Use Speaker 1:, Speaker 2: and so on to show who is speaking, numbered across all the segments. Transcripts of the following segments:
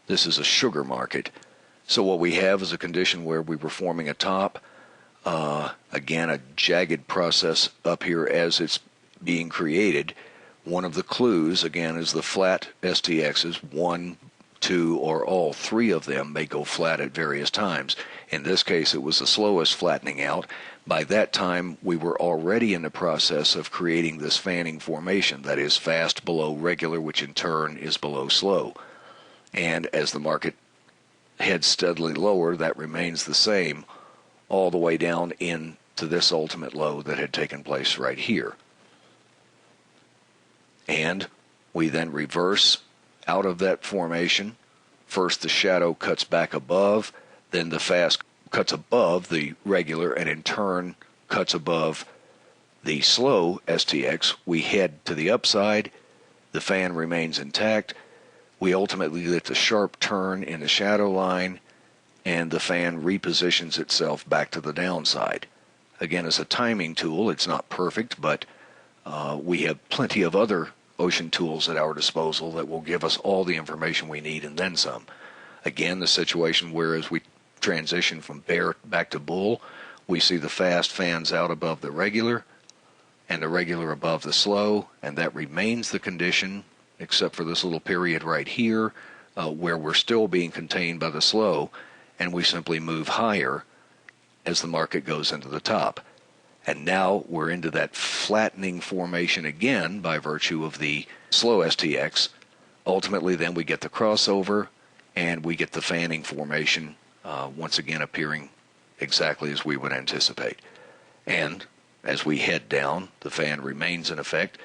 Speaker 1: This is a sugar market. So what we have is a condition where we were forming a top. Again, a jagged process up here as it's being created. One of the clues, again, is the flat STXs. 1, 2, or all 3 of them may go flat at various times. In this case, it was the slowest flattening out. By that time, we were already in the process of creating this fanning formation, that is fast below regular, which in turn is below slow. And as the market heads steadily lower, that remains the same all the way down into this ultimate low that had taken place right here. And we then reverse out of that formation. First the shadow cuts back above, then the fast cuts above the regular, and in turn cuts above the slow STX. We head to the upside. The fan remains intact. We ultimately get the sharp turn in the shadow line, and the fan repositions itself back to the downside. Again, as a timing tool, it's not perfect, but we have plenty of other ocean tools at our disposal that will give us all the information we need and then some. Again, the situation where as we transition from bear back to bull, we see the fast fans out above the regular and the regular above the slow, and that remains the condition except for this little period right here where we're still being contained by the slow, and we simply move higher as the market goes into the top. And now we're into that flattening formation again by virtue of the slow STX. Ultimately, then we get the crossover, and we get the fanning formation once again appearing exactly as we would anticipate. And as we head down, the fan remains in effect.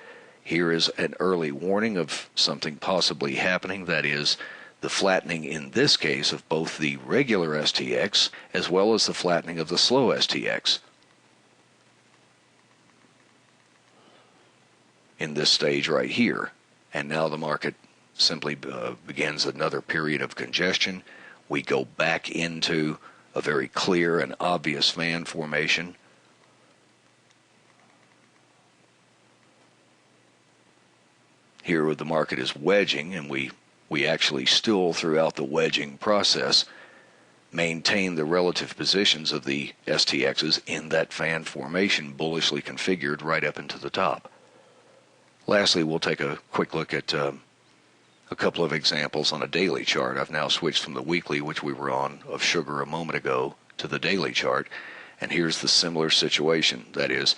Speaker 1: Here is an early warning of something possibly happening, that is, the flattening in this case of both the regular STX as well as the flattening of the slow STX. In this stage right here. And now the market simply begins another period of congestion. We go back into a very clear and obvious fan formation. Here the market is wedging, and we actually still throughout the wedging process maintain the relative positions of the STXs in that fan formation, bullishly configured right up into the top. Lastly, we'll take a quick look at a couple of examples on a daily chart. I've now switched from the weekly, which we were on, of sugar a moment ago, to the daily chart. And here's the similar situation. That is,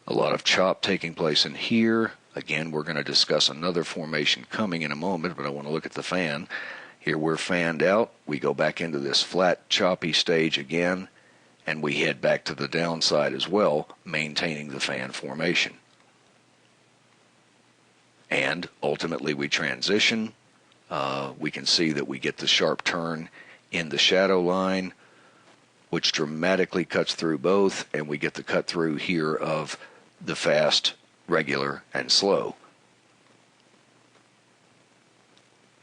Speaker 1: a lot of chop taking place in here. Again, we're going to discuss another formation coming in a moment, but I want to look at the fan. Here we're fanned out. We go back into this flat, choppy stage again, and we head back to the downside as well, maintaining the fan formation. And ultimately we transition. We can see that we get the sharp turn in the shadow line, which dramatically cuts through both, and we get the cut through here of the fast, regular, and slow.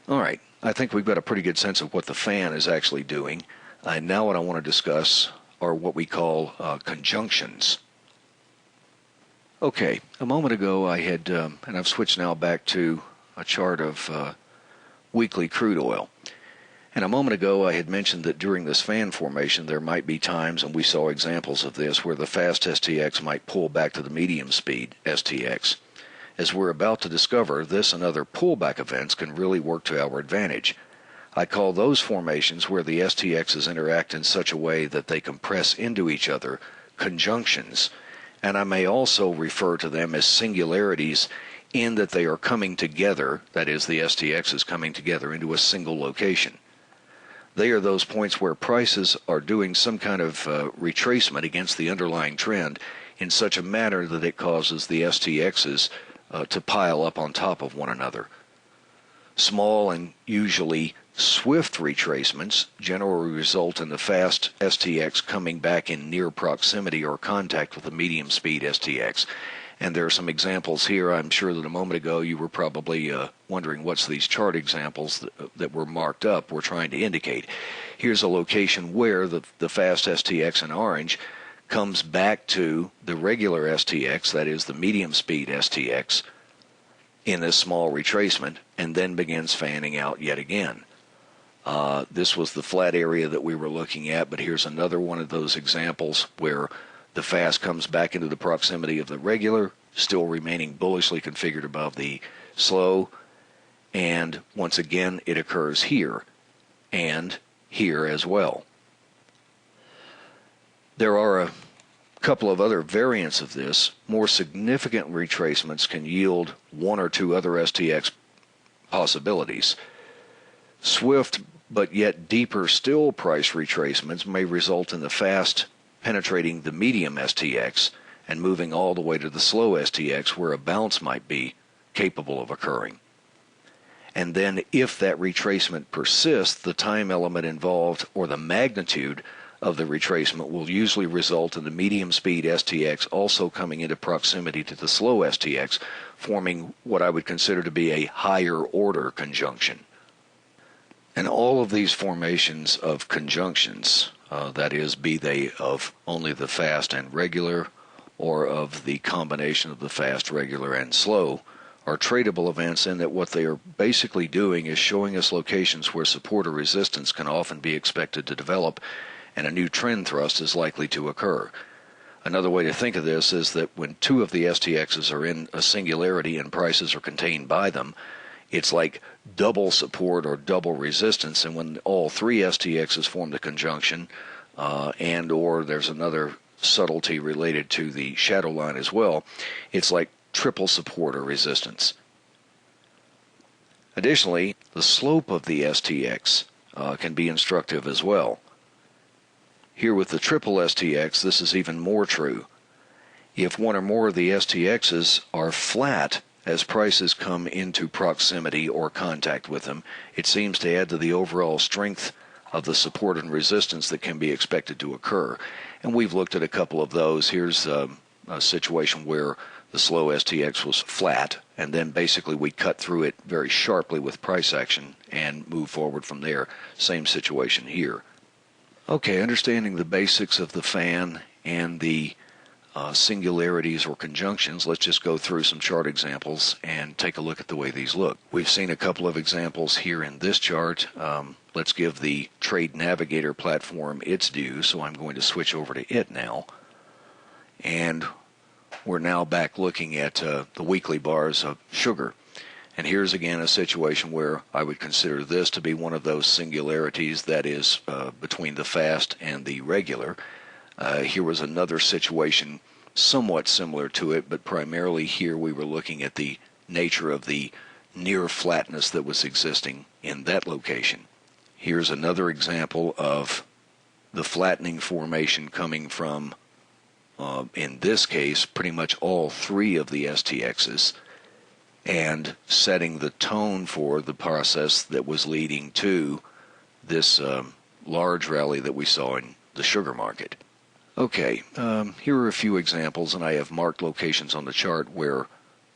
Speaker 1: All right, I think we've got a pretty good sense of what the fan is actually doing. And now what I want to discuss are what we call conjunctions. Okay, a moment ago I had, and I've switched now back to a chart of weekly crude oil. And a moment ago I had mentioned that during this fan formation there might be times, and we saw examples of this, where the fast STX might pull back to the medium speed STX. As we're about to discover, this and other pullback events can really work to our advantage. I call those formations where the STXs interact in such a way that they compress into each other conjunctions. And I may also refer to them as singularities in that they are coming together, that is, the STX is coming together into a single location. They are those points where prices are doing some kind of retracement against the underlying trend in such a manner that it causes the STXs to pile up on top of one another. Small and usually swift retracements generally result in the fast STX coming back in near proximity or contact with the medium speed STX. And there are some examples here. I'm sure that a moment ago you were probably wondering what's these chart examples that were marked up were trying to indicate. Here's a location where the fast STX in orange comes back to the regular STX, that is the medium speed STX, in this small retracement, and then begins fanning out yet again. This was the flat area that we were looking at, but here's another one of those examples where the fast comes back into the proximity of the regular, still remaining bullishly configured above the slow, and once again it occurs here and here as well. There are a couple of other variants of this. More significant retracements can yield one or two other STX possibilities. Swift but yet deeper still price retracements may result in the fast penetrating the medium STX and moving all the way to the slow STX where a bounce might be capable of occurring. And then if that retracement persists, the time element involved or the magnitude of the retracement will usually result in the medium speed STX also coming into proximity to the slow STX, forming what I would consider to be a higher order conjunction. And all of these formations of conjunctions, that is, be they of only the fast and regular or of the combination of the fast, regular, and slow, are tradable events in that what they are basically doing is showing us locations where support or resistance can often be expected to develop and a new trend thrust is likely to occur. Another way to think of this is that when two of the STXs are in a singularity and prices are contained by them, it's like double support or double resistance, and when all three STXs form the conjunction, and or there's another subtlety related to the shadow line as well, it's like triple support or resistance. Additionally, the slope of the STX can be instructive as well. Here with the triple STX, this is even more true. If one or more of the STXs are flat as prices come into proximity or contact with them, it seems to add to the overall strength of the support and resistance that can be expected to occur. And we've looked at a couple of those. Here's a situation where the slow STX was flat, and then basically we cut through it very sharply with price action and move forward from there. Same situation here. Okay, understanding the basics of the fan and the singularities or conjunctions, let's just go through some chart examples and take a look at the way these look. We've seen a couple of examples here in this chart. Let's give the Trade Navigator platform its due, so I'm going to switch over to it now. And we're now back looking at the weekly bars of sugar. And here's again a situation where I would consider this to be one of those singularities that is between the fast and the regular. Here was another situation somewhat similar to it, but primarily here we were looking at the nature of the near flatness that was existing in that location. Here's another example of the flattening formation coming from, in this case, pretty much all three of the STXs, and setting the tone for the process that was leading to this large rally that we saw in the sugar market. Okay, here are a few examples, and I have marked locations on the chart where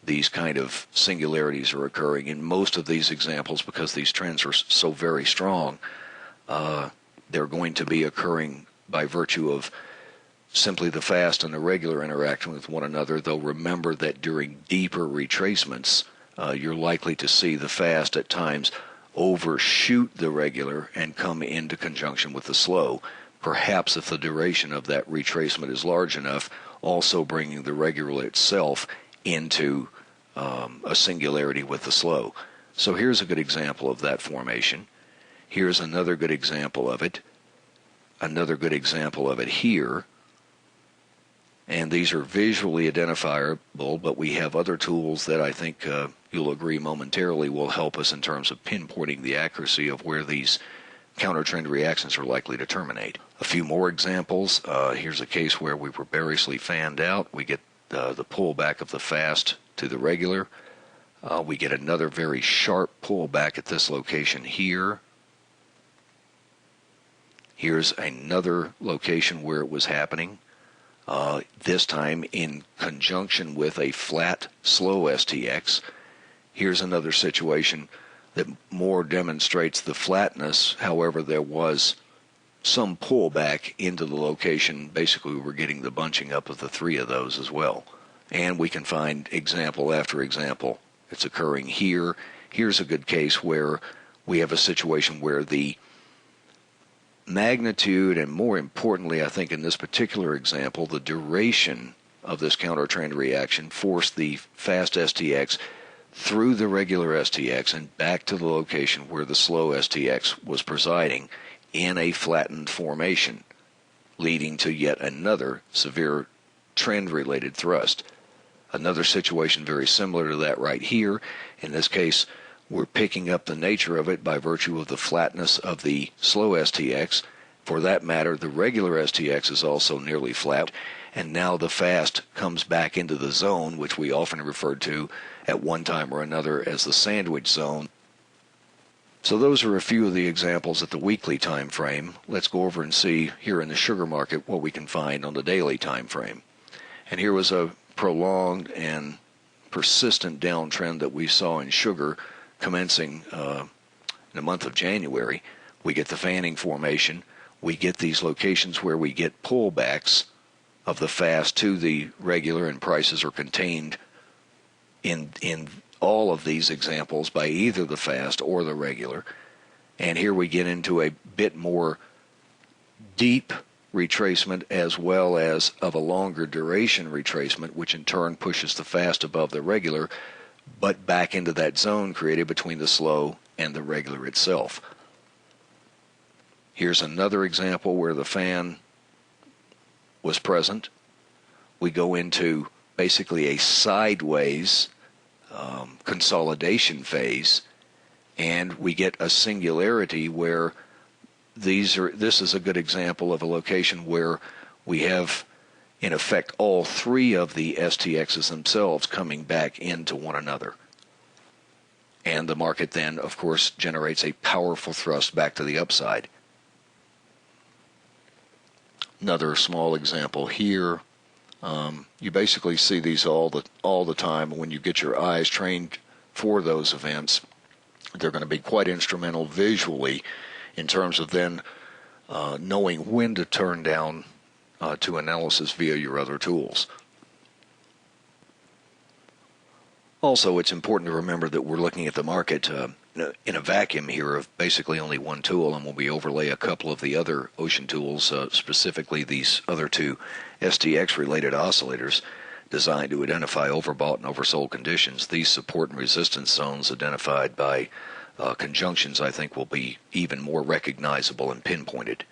Speaker 1: these kind of singularities are occurring. In most of these examples, because these trends are so very strong, they're going to be occurring by virtue of simply the fast and the regular interacting with one another, though remember that during deeper retracements, you're likely to see the fast at times overshoot the regular and come into conjunction with the slow, perhaps if the duration of that retracement is large enough, also bringing the regular itself into a singularity with the slow. So here's a good example of that formation. Here's another good example of it. Another good example of it here. And these are visually identifiable, but we have other tools that I think you'll agree momentarily will help us in terms of pinpointing the accuracy of where these counter-trend reactions are likely to terminate. A few more examples. Here's a case where we were bearishly fanned out. We get the pullback of the fast to the regular. We get another very sharp pullback at this location here. Here's another location where it was happening. This time in conjunction with a flat, slow STX. Here's another situation that more demonstrates the flatness. However, there was some pullback into the location. Basically, we're getting the bunching up of the three of those as well. And we can find example after example. It's occurring here. Here's a good case where we have a situation where the magnitude, and more importantly, I think in this particular example, the duration of this counter-trend reaction forced the fast STX through the regular STX and back to the location where the slow STX was presiding in a flattened formation, leading to yet another severe trend-related thrust. Another situation very similar to that right here. In this case, we're picking up the nature of it by virtue of the flatness of the slow STX. For that matter, the regular STX is also nearly flat, and now the fast comes back into the zone, which we often referred to at one time or another as the sandwich zone. So those are a few of the examples at the weekly time frame. Let's go over and see here in the sugar market what we can find on the daily time frame. And here was a prolonged and persistent downtrend that we saw in sugar commencing in the month of January. We get the fanning formation. We get these locations where we get pullbacks of the fast to the regular, and prices are contained in all of these examples by either the fast or the regular. And here we get into a bit more deep retracement as well as of a longer duration retracement, which in turn pushes the fast above the regular, but back into that zone created between the slow and the regular itself. Here's another example where the fan was present. We go into basically a sideways consolidation phase, and we get a singularity where this is a good example of a location where we have in effect all three of the STXs themselves coming back into one another. And the market then, of course, generates a powerful thrust back to the upside. Another small example here. You basically see these all the time. When you get your eyes trained for those events, they're going to be quite instrumental visually in terms of then knowing when to turn down to analysis via your other tools. Also, it's important to remember that we're looking at the market in a vacuum here of basically only one tool, and when we overlay a couple of the other ocean tools, specifically these other two STX-related oscillators designed to identify overbought and oversold conditions, these support and resistance zones identified by conjunctions, I think, will be even more recognizable and pinpointed.